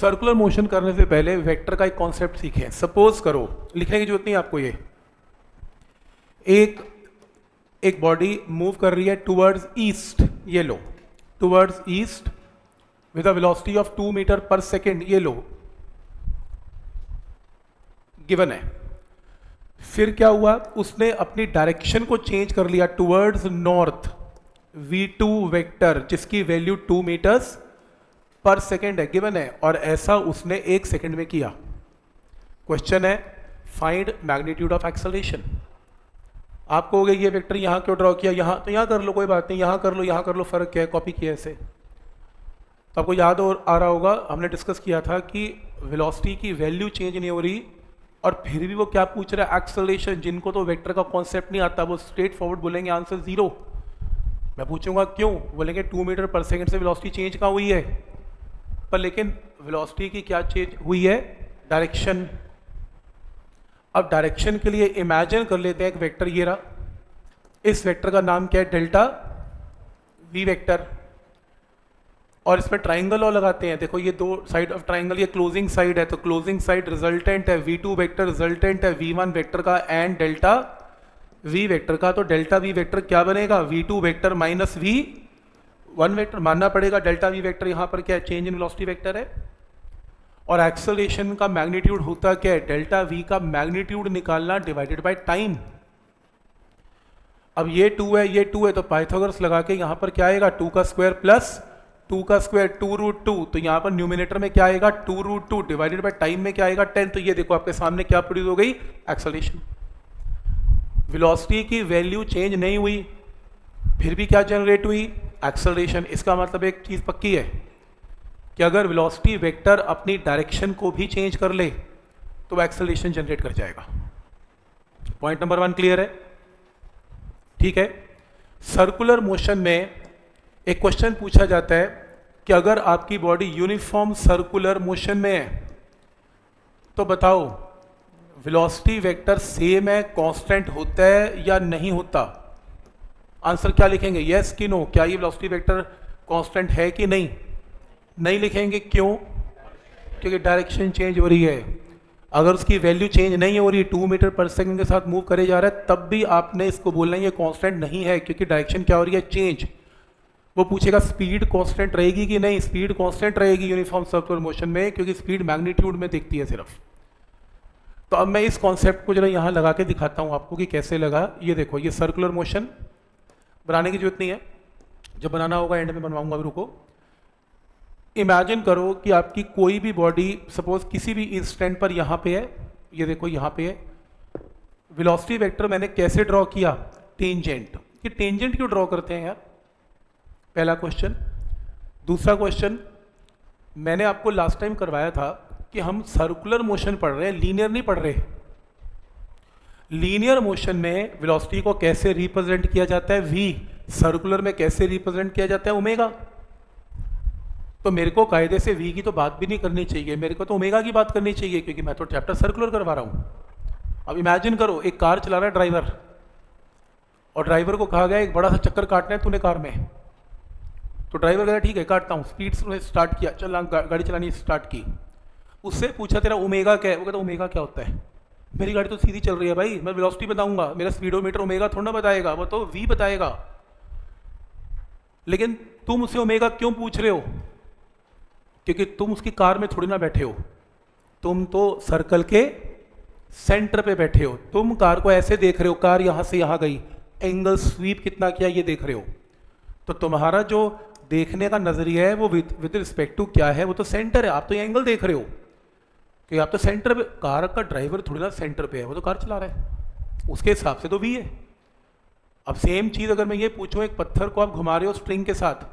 Circular motion करने से पहले वेक्टर का एक कॉन्सेप्ट सीखें। सपोज करो, लिखने की जरूरत नहीं आपको, ये एक बॉडी मूव कर रही है टूवर्ड्स ईस्ट, ये लो, towards east with a velocity of 2 metre पर सेकेंड, ये लो, गिवन है। फिर क्या हुआ, उसने अपनी डायरेक्शन को चेंज कर लिया टूवर्ड्स नॉर्थ, v2 वेक्टर जिसकी वैल्यू 2 मीटर्स पर सेकेंड है, गिवन है, और ऐसा उसने 1 सेकेंड में किया। क्वेश्चन है फाइंड मैग्नीट्यूड ऑफ एक्सेलरेशन। आप कहोगे ये वेक्टर यहाँ क्यों ड्रॉ किया, यहाँ तो यहाँ कर लो, कोई बात नहीं, यहाँ कर लो, यहाँ कर लो, फर्क क्या है, कॉपी किया ऐसे। तो आपको याद आ रहा होगा हमने डिस्कस किया था कि वेलोसिटी की वैल्यू चेंज नहीं हो रही और फिर भी वो क्या पूछ रहा है, एक्सेलरेशन। जिनको तो वेक्टर का कॉन्सेप्ट नहीं आता वो स्ट्रेट फॉरवर्ड बोलेंगे आंसर 0। मैं पूछूंगा क्यों, बोलेंगे 2 मीटर पर सेकेंड से वेलोसिटी चेंज कहाँ हुई है, पर लेकिन वेलोसिटी की क्या चेंज हुई है, डायरेक्शन। अब डायरेक्शन के लिए इमेजिन कर लेते हैं एक वेक्टर ये रहा, इस वेक्टर का नाम क्या है, डेल्टा वी वेक्टर, और इसमें ट्राइंगल लॉ लगाते हैं। देखो ये दो साइड ऑफ ट्राइंगल, ये क्लोजिंग साइड है, तो क्लोजिंग साइड रिजल्टेंट है v2 वेक्टर, रिजल्टेंट है v1 वेक्टर का एंड डेल्टा v वेक्टर का। तो डेल्टा v वेक्टर क्या बनेगा, v2 vector minus v1 vector, मानना पड़ेगा डेल्टा v वेक्टर यहाँ पर क्या है, चेंज इन वेलोसिटी वेक्टर है। और एक्सेलरेशन का मैग्नीट्यूड होता क्या है, डेल्टा v का मैग्नीट्यूड निकालना डिवाइडेड बाय टाइम। अब ये 2 है, ये 2 है, तो पाइथागोरस लगा के यहाँ पर क्या आएगा, 2 का स्क्वायर प्लस 2 का स्क्वायर 2√2, तो यहाँ पर न्यूमिनेटर में क्या आएगा 2√2 डिवाइडेड बाय टाइम में क्या आएगा 10। तो ये देखो आपके सामने क्या प्रोड्यूस हो गई, एक्सेलरेशन। वेलोसिटी की वैल्यू चेंज नहीं हुई, फिर भी क्या जनरेट हुई, एक्सेलरेशन। इसका मतलब एक चीज पक्की है कि अगर वेलोसिटी वेक्टर अपनी डायरेक्शन को भी चेंज कर ले तो एक्सेलरेशन जनरेट कर जाएगा। पॉइंट नंबर 1 क्लियर है, ठीक है। सर्कुलर मोशन में एक क्वेश्चन पूछा जाता है कि अगर आपकी बॉडी यूनिफॉर्म सर्कुलर मोशन में है तो बताओ वेलोसिटी वेक्टर सेम है, कांस्टेंट होता है या नहीं होता। आंसर क्या लिखेंगे, यस कि नो, क्या ये वेलोसिटी वेक्टर कांस्टेंट है कि नहीं, नहीं लिखेंगे, क्यों, क्योंकि डायरेक्शन चेंज हो रही है। अगर उसकी वैल्यू चेंज नहीं हो रही, 2 मीटर पर सेकंड के साथ मूव करे जा रहा है, तब भी आपने इसको बोलना है ये कांस्टेंट नहीं है, क्योंकि डायरेक्शन क्या हो रही है, चेंज। वो पूछेगा स्पीड कांस्टेंट रहेगी कि नहीं, स्पीड कांस्टेंट रहेगी यूनिफॉर्म सर्कुलर मोशन में, क्योंकि स्पीड मैग्नीट्यूड में दिखती है सिर्फ। तो अब मैं इस कॉन्सेप्ट को जरा यहाँ लगा के दिखाता हूँ आपको कि कैसे लगा। ये देखो, ये सर्कुलर मोशन बनाने की जरूरत नहीं है, जब बनाना होगा एंड में बनवाऊंगा, रुको। इमेजिन करो कि आपकी कोई भी बॉडी सपोज किसी भी इंस्टेंट पर यहाँ पे है, ये देखो यहाँ पे है। वेलोसिटी वेक्टर मैंने कैसे ड्रॉ किया, टेंजेंट। कि टेंजेंट क्यों ड्रॉ करते हैं यार, पहला क्वेश्चन। दूसरा क्वेश्चन, मैंने आपको लास्ट टाइम करवाया था कि हम सर्कुलर मोशन पढ़ रहे हैं, लीनियर नहीं पढ़ रहे। लीनियर मोशन में वेलोसिटी को कैसे रिप्रेजेंट किया जाता है, v। सर्कुलर में कैसे रिप्रेजेंट किया जाता है, ओमेगा। तो मेरे को कायदे से v की तो बात भी नहीं करनी चाहिए, मेरे को तो ओमेगा की बात करनी चाहिए, क्योंकि मैं तो चैप्टर सर्कुलर करवा रहा हूं। अब इमेजिन करो एक कार चला रहा है ड्राइवर, और ड्राइवर को कहा गया एक बड़ा सा चक्कर काटना है तूने कार में। तो ड्राइवर कहता ठीक है काटता हूँ, स्पीड से स्टार्ट किया, चल गाड़ी चलानी स्टार्ट की। उससे पूछा तेरा ओमेगा क्या है, वो कहता ओमेगा क्या होता है, मेरी गाड़ी तो सीधी चल रही है भाई, मैं वेलोसिटी बताऊंगा, मेरा स्पीडोमीटर ओमेगा थोड़ा ना बताएगा, वो तो v बताएगा। लेकिन तुम उससे ओमेगा क्यों पूछ रहे हो, क्योंकि तुम उसकी कार में थोड़ी ना बैठे हो, तुम तो सर्कल के सेंटर पे बैठे हो। तुम कार को ऐसे देख रहे हो, कार यहां से यहां गई, एंगल स्वीप कितना किया ये देख रहे हो। तो तुम्हारा जो देखने का नजरिया है वो विद रिस्पेक्ट टू क्या है, वो तो सेंटर है। आप तो ये एंगल देख रहे हो कि आप तो सेंटर पे, कार का ड्राइवर थोड़ी ना सेंटर पे है, वो तो कार चला रहा है, उसके हिसाब से तो v है। अब सेम चीज अगर मैं ये पूछूं, एक पत्थर को आप घुमा रहे हो स्ट्रिंग के साथ,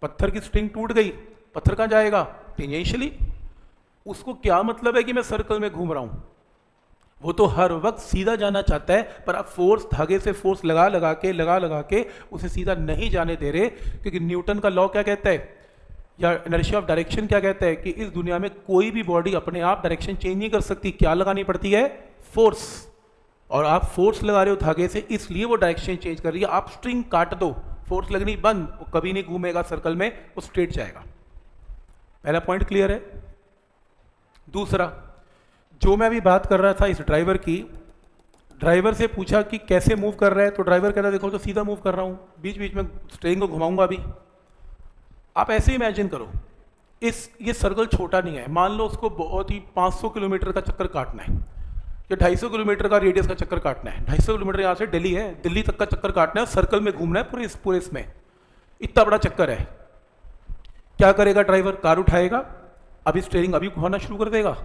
पत्थर की स्ट्रिंग टूट गई, पत्थर कहाँ जाएगा, टेंजेंशियली। उसको क्या मतलब है कि मैं सर्कल में घूम रहा हूं, वो तो हर वक्त सीधा जाना चाहता है, पर आप फोर्स, धागे से फोर्स लगा लगा के उसे सीधा नहीं जाने दे रहे। क्योंकि न्यूटन का लॉ क्या कहता है, या इनर्शिया ऑफ डायरेक्शन क्या कहता है, कि इस दुनिया में कोई भी बॉडी अपने आप डायरेक्शन चेंज नहीं कर सकती, क्या लगानी पड़ती है, फोर्स। और आप फोर्स लगा रहे हो धागे से, इसलिए वो डायरेक्शन चेंज कर रही है। आप स्ट्रिंग काट दो, फोर्स लगनी बंद, वो कभी नहीं घूमेगा सर्कल में, वो स्ट्रेट जाएगा। पहला पॉइंट क्लियर है। दूसरा, जो मैं अभी बात कर रहा था इस ड्राइवर की, ड्राइवर से पूछा कि कैसे मूव कर रहा है, तो ड्राइवर कहता है देखो तो सीधा मूव कर रहा हूँ, बीच बीच में स्टीयरिंग को घुमाऊंगा अभी। आप ऐसे इमेजिन करो, ये सर्कल छोटा नहीं है, मान लो उसको बहुत ही 500 किलोमीटर का चक्कर काटना है या 250 किलोमीटर का रेडियस का चक्कर काटना है। 250 किलोमीटर यहाँ से दिल्ली है, दिल्ली तक का चक्कर काटना है, सर्कल में घूमना है पूरे इसमें, इतना बड़ा चक्कर है। क्या करेगा ड्राइवर? कार उठाएगा, अभी स्टीयरिंग अभी घुमाना शुरू कर देगा,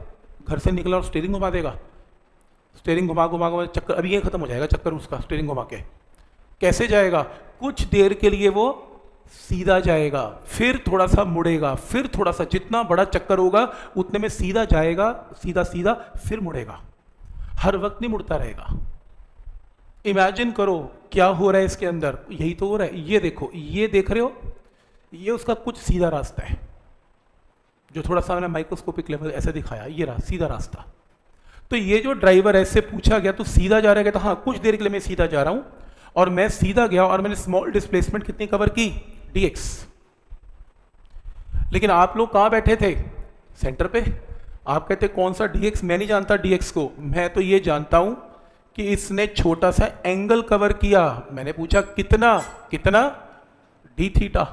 घर से निकला और स्टीयरिंग घुमा देगा, स्टीयरिंग घुमा घुमा घुमा चक्कर, अभी ये खत्म हो जाएगा चक्कर उसका, स्टीयरिंग घुमा के कैसे जाएगा? कुछ देर के लिए वो सीधा जाएगा, फिर थोड़ा सा मुड़ेगा, फिर थोड़ा सा, जितना बड़ा चक्कर होगा उतने में सीधा जाएगा, सीधा सीधा, फिर मुड़ेगा, हर वक्त नहीं मुड़ता रहेगा। इमेजिन करो क्या हो रहा है इसके अंदर, यही तो हो रहा है। ये देखो, ये देख रहे हो, ये उसका कुछ सीधा रास्ता है, जो थोड़ा सा मैंने माइक्रोस्कोपिक लेवल ऐसे दिखाया, ये रहा सीधा रास्ता। तो ये जो ड्राइवर ऐसे पूछा गया तो सीधा जा रहा है, तो हाँ कुछ देर के लिए मैं सीधा जा रहा हूं, और मैं सीधा गया और मैंने स्मॉल डिस्प्लेसमेंट कितनी कवर की? dx। लेकिन आप लोग कहां बैठे थे? सेंटर पे। आप कहते कौन सा dx? मैं नहीं जानता dx को, मैं तो ये जानता हूं कि इसने छोटा सा एंगल कवर किया। मैंने पूछा कितना? कितना? d theta.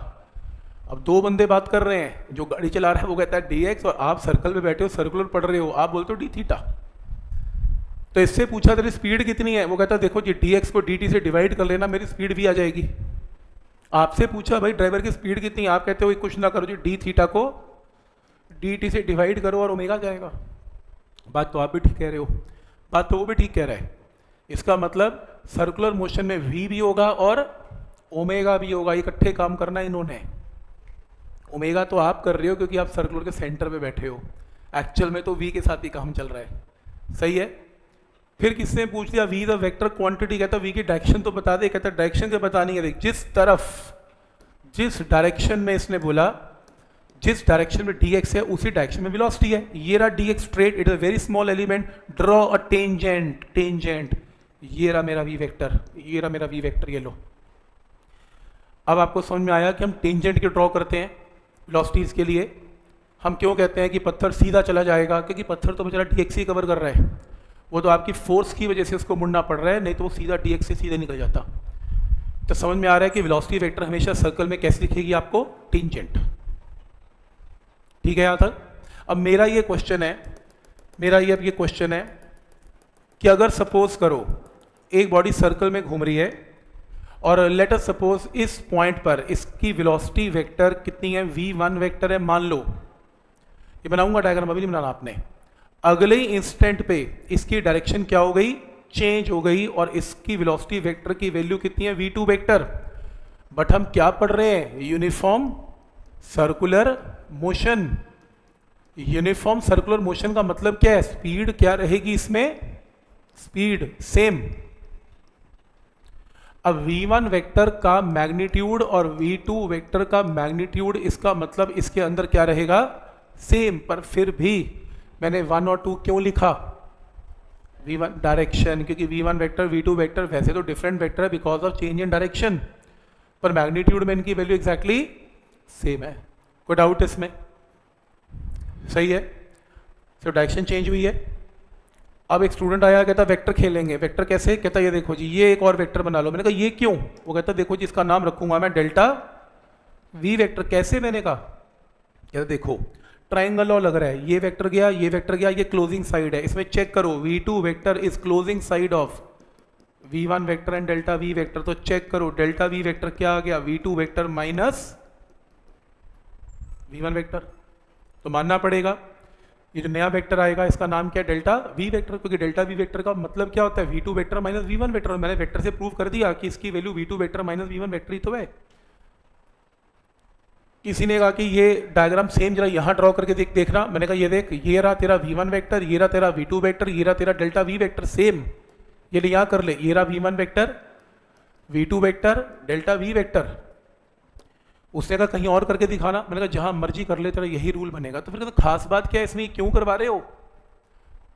अब दो बंदे बात कर रहे हैं, जो गाड़ी चला रहा है वो कहता है dx, और आप सर्कल पे बैठे हो, सर्कुलर पढ़ रहे हो, आप बोलते हो d थीटा। तो इससे पूछा तेरी स्पीड कितनी है, वो कहता है देखो जी dx को dt से डिवाइड कर लेना, मेरी स्पीड भी आ जाएगी। आपसे पूछा भाई ड्राइवर की स्पीड कितनी, आप कहते हो कुछ ना करो जी, d थीटा को dt से डिवाइड करो और ओमेगा जाएगा। बात तो आप भी ठीक कह रहे हो, बात तो वो भी ठीक कह रहा है। इसका मतलब सर्कुलर मोशन में v भी होगा और ओमेगा भी होगा, इकट्ठे काम करना इन्होंने। ओमेगा तो आप कर रहे हो क्योंकि आप सर्कुलर के सेंटर पे बैठे हो, एक्चुअल में तो v के साथ ही काम चल रहा है। सही है। फिर किसने पूछ लिया v द वेक्टर क्वांटिटी, कहता v की डायरेक्शन तो बता दे, कहता डायरेक्शन के बतानी है। देख जिस तरफ, जिस डायरेक्शन में इसने बोला, जिस डायरेक्शन में dx है उसी डायरेक्शन में वेलोसिटी है। ये रहा dx straight, it is a very small element, draw a tangent, tangent. ये रहा मेरा v वेक्टर, ये रहा मेरा v वेक्टर, ये लो। अब आपको समझ में आया कि हम टेंजेंट क्यों ड्रॉ करते हैं वेलोसिटीज के लिए। हम क्यों कहते हैं कि पत्थर सीधा चला जाएगा, क्योंकि पत्थर तो बेचारा dx ही कवर कर रहा है, वो तो आपकी फोर्स की वजह से उसको मुड़ना पड़ रहा है, नहीं तो वो सीधा dx से सीधे निकल जाता। तो समझ में आ रहा है कि वेलोसिटी वेक्टर हमेशा सर्कल में कैसे दिखेगी आपको? टेंजेंट। ठीक है यहाँ तक। अब मेरा ये क्वेश्चन है, मेरा ये अब ये क्वेश्चन है कि अगर सपोज करो एक बॉडी सर्कल में घूम रही है और लेट अस सपोज इस पॉइंट पर इसकी वेलोसिटी वेक्टर कितनी है? v1 वेक्टर है मान लो। ये बनाऊंगा डायग्राम, अभी नहीं बनाना आपने। अगले ही इंस्टेंट पे इसकी डायरेक्शन क्या हो गई? चेंज हो गई, और इसकी वेलोसिटी वेक्टर की वैल्यू कितनी है? v2 vector. बट हम क्या पढ़ रहे हैं? Uniform circular motion. Uniform circular motion का मतलब क्या है? स्पीड क्या रहेगी इसमें? Speed same. अब v1 वेक्टर का मैग्नीट्यूड और v2 वेक्टर का मैग्नीट्यूड, इसका मतलब इसके अंदर क्या रहेगा? सेम। पर फिर भी मैंने 1 और 2 क्यों लिखा? v1 डायरेक्शन, क्योंकि v1 वेक्टर v2 वेक्टर वैसे तो डिफरेंट वेक्टर है because of change in direction, पर मैग्नीट्यूड में इनकी वैल्यू एग्जैक्टली सेम है। कोई डाउट इसमें? सही है। सिर्फ डायरेक्शन चेंज हुई है। अब एक स्टूडेंट आया, कहता वेक्टर खेलेंगे। वेक्टर कैसे? कहता ये देखो जी, ये एक और वेक्टर बना लो। मैंने कहा ये क्यों? वो कहता देखो जी इसका नाम रखूंगा मैं डेल्टा वी वेक्टर। कैसे? मैंने कहा कहता देखो ट्राइंगल लॉ लग रहा है, ये वेक्टर गया, ये वेक्टर गया, ये क्लोजिंग साइड है, इसमें चेक करो v2 vector is closing side of v1 vector and delta v vector. तो चेक करो डेल्टा v वेक्टर क्या आ गया? v2 vector minus v1 vector. तो मानना पड़ेगा ये जो नया वेक्टर आएगा इसका नाम क्या है? डेल्टा v वेक्टर, क्योंकि डेल्टा v वेक्टर का मतलब क्या होता है? v2 vector minus v1 vector. और मैंने वेक्टर से प्रूव कर दिया कि इसकी value v2 vector minus v1 vector ही तो है। किसी ने कहा कि ये डायग्राम सेम जरा यहाँ ड्रॉ करके देखना। मैंने कहा ये देख, ये रहा तेरा v1 वेक्टर, ये रहा तेरा v2 वेक्टर, ये रहा तेरा डेल्टा v वेक्टर सेम। ये ले यहाँ कर ले, ये रहा v1 vector, v2 vector, delta v vector. उसने कहा कहीं और करके दिखाना। मैंने कहा जहां मर्जी कर ले, तेरा यही रूल बनेगा। तो फिर कहता खास बात क्या है इसमें, क्यों करवा रहे हो?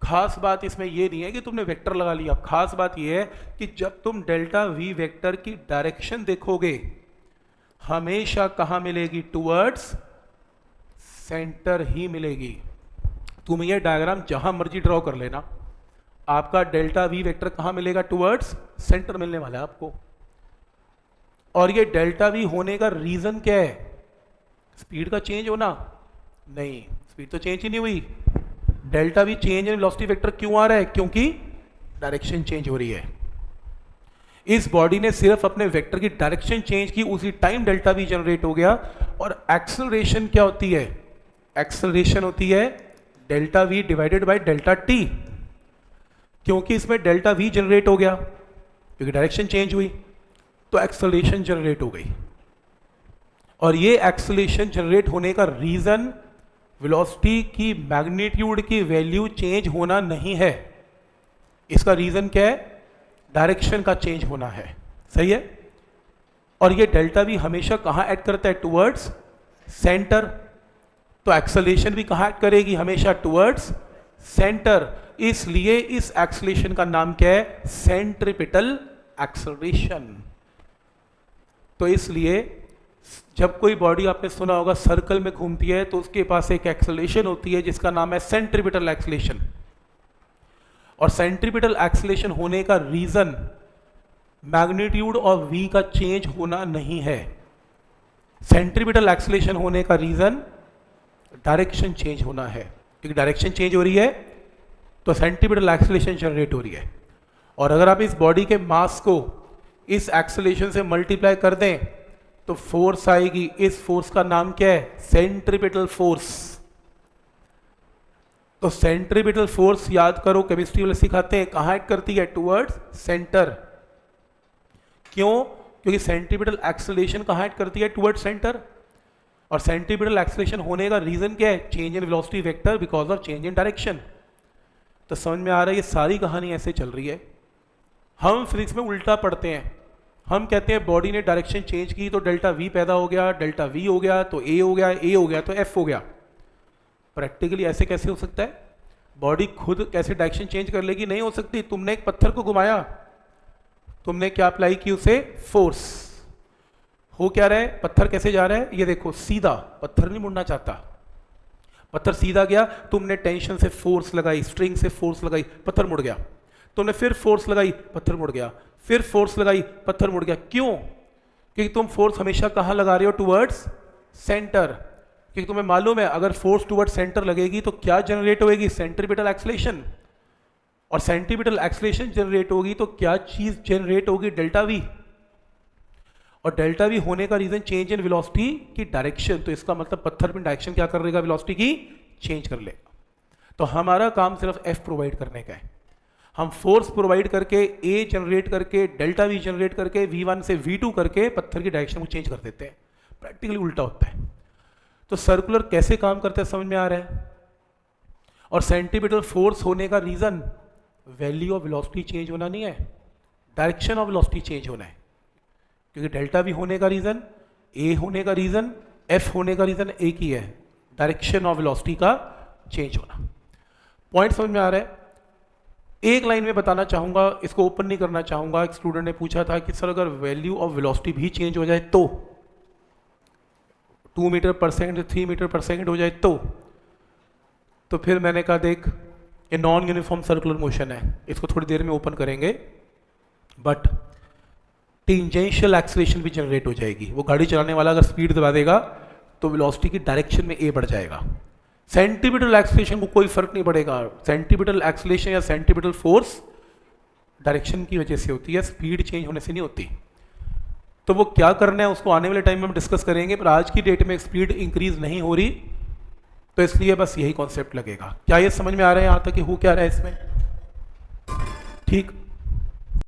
खास बात इसमें ये नहीं है कि तुमने वेक्टर लगा लिया, खास बात ये है कि जब तुम डेल्टा वी वेक्टर की डायरेक्शन देखोगे हमेशा कहां मिलेगी? टुवर्ड्स सेंटर ही मिलेगी। तुम ये डायग्राम जहां मर्जी ड्रॉ कर लेना, आपका डेल्टा वी वेक्टर कहां मिलेगा? टुवर्ड्स सेंटर मिलने वाला है आपको। और ये डेल्टा वी होने का रीजन क्या है? स्पीड का चेंज होना? नहीं, स्पीड तो चेंज ही नहीं हुई। Delta we change in velocity vector क्यों आ रहा है? क्योंकि डायरेक्शन चेंज हो रही है। इस बॉडी ने सिर्फ अपने वेक्टर की डायरेक्शन चेंज की, उसी टाइम डेल्टा वी जनरेट हो गया। और एक्सेलरेशन क्या होती है? एक्सेलरेशन होती है delta we divided by delta T. क्योंकि इसमें डेल्टा वी जनरेट हो गया, क्योंकि डायरेक्शन चेंज हुई, तो एक्सेलरेशन जनरेट हो गई। और ये एक्सेलरेशन जनरेट होने का रीजन वेलोसिटी की मैग्नीट्यूड की वैल्यू चेंज होना नहीं है। इसका रीजन क्या है? डायरेक्शन का चेंज होना है। सही है। और ये डेल्टा वी हमेशा कहां ऐड करता है? Towards centre. तो एक्सेलरेशन भी कहां ऐड करेगी? हमेशा टुवर्ड्स सेंटर। इसलिए इस एक्सेलरेशन का नाम क्या है? Centripetal acceleration. तो इसलिए जब कोई बॉडी आपने सुना होगा सर्कल में घूमती है, तो उसके पास एक एक्सेलरेशन होती है जिसका नाम है सेंट्रिपिटल एक्सेलरेशन। और सेंट्रिपिटल एक्सेलरेशन होने का रीजन मैग्नीट्यूड ऑफ वी का चेंज होना नहीं है। सेंट्रिपिटल एक्सेलरेशन होने का रीजन डायरेक्शन चेंज होना है। क्योंकि डायरेक्शन चेंज हो रही है तो सेंट्रिपिटल एक्सेलरेशन जनरेट हो रही है। और अगर आप इस बॉडी के मास को इस एक्सेलरेशन से मल्टीप्लाई कर दें तो फोर्स आएगी। इस फोर्स का नाम क्या है? Centripetal force. तो सेंट्रिपिटल फोर्स याद करो, केमिस्ट्री वाले सिखाते हैं, कहां ऐड करती है? Towards centre. क्यों? क्योंकि सेंट्रिपिटल एक्सेलरेशन कहां ऐड करती है? Towards centre. और सेंट्रिपिटल एक्सेलरेशन होने का रीजन क्या है? Change in velocity vector because of change in direction. तो समझ में आ रहा है ये सारी कहानी ऐसे चल रही है। हम फिजिक्स में उल्टा पढ़ते हैं। हम कहते हैं बॉडी ने डायरेक्शन चेंज की तो डेल्टा वी पैदा हो गया, डेल्टा वी हो गया तो ए हो गया, ए हो गया तो एफ हो गया। प्रैक्टिकली ऐसे कैसे हो सकता है? बॉडी खुद कैसे डायरेक्शन चेंज कर लेगी? नहीं हो सकती। तुमने एक पत्थर को घुमाया, तुमने क्या अप्लाई की? उसे फोर्स। हो क्या रहा है? पत्थर कैसे जा रहा है? ये देखो, सीधा। पत्थर नहीं मुड़ना चाहता, पत्थर सीधा गया। तुमने टेंशन से फोर्स लगाई, स्ट्रिंग से फोर्स लगाई, पत्थर मुड़ गया। तुमने फिर फोर्स लगाई, पत्थर मुड़ गया। फिर फोर्स लगाई, पत्थर मुड़ गया। क्यों? क्योंकि तुम फोर्स हमेशा कहां लगा रहे हो? Towards centre. क्योंकि तुम्हें मालूम है अगर फोर्स टुवर्ड्स सेंटर लगेगी तो क्या जनरेट होगी? Centripetal acceleration. और सेंट्रिपिटल एक्सेलरेशन जनरेट होगी तो क्या चीज जनरेट होगी? Delta we. और डेल्टा वी होने का रीजन चेंज इन वेलोसिटी की डायरेक्शन। तो इसका मतलब पत्थर में डायरेक्शन क्या कर लेगा? वेलोसिटी की चेंज कर लेगा। तो हमारा काम सिर्फ एफ प्रोवाइड करने का है। हम फोर्स प्रोवाइड करके, ए जनरेट करके, डेल्टा वी जनरेट करके, V1 से V2 करके पत्थर की डायरेक्शन को चेंज कर देते हैं। प्रैक्टिकली उल्टा होता है। तो सर्कुलर कैसे काम करता है समझ में आ रहा है। और सेंट्रिपिटल फोर्स होने का reason value of velocity change होना नहीं है, डायरेक्शन ऑफ वेलोसिटी चेंज होना है। क्योंकि डेल्टा वी होने का रीजन, ए होने का रीजन, एफ होने का रीजन एक ही है, डायरेक्शन ऑफ वेलोसिटी का चेंज होना। पॉइंट समझ में आ रहा है। एक लाइन में बताना चाहूंगा, इसको ओपन नहीं करना चाहूंगा। एक स्टूडेंट ने पूछा था कि सर अगर वैल्यू ऑफ वेलोसिटी भी चेंज हो जाए तो 2 मीटर पर सेकंड 3 मीटर पर सेकंड हो जाए तो फिर मैंने कहा देख, ये नॉन यूनिफॉर्म सर्कुलर मोशन है, इसको थोड़ी देर में ओपन करेंगे, बट टेंजेंशियल एक्सेलरेशन भी जनरेट हो जाएगी। वो गाड़ी चलाने वाला अगर स्पीड दबा देगा तो वेलोसिटी की डायरेक्शन में ए बढ़ जाएगा। सेंट्रिपिटल एक्सेलरेशन को कोई फर्क नहीं पड़ेगा। सेंट्रिपिटल एक्सेलरेशन या सेंट्रिपिटल फोर्स डायरेक्शन की वजह से होती है, स्पीड चेंज होने से नहीं होती। तो वो क्या करना है उसको आने वाले टाइम में हम डिस्कस करेंगे, पर आज की डेट में स्पीड इंक्रीज नहीं हो रही, तो इसलिए बस यही कॉन्सेप्ट लगेगा। क्या ये समझ में आ रहा है यहाँ तक कि हो क्या रहा है इसमें? ठीक।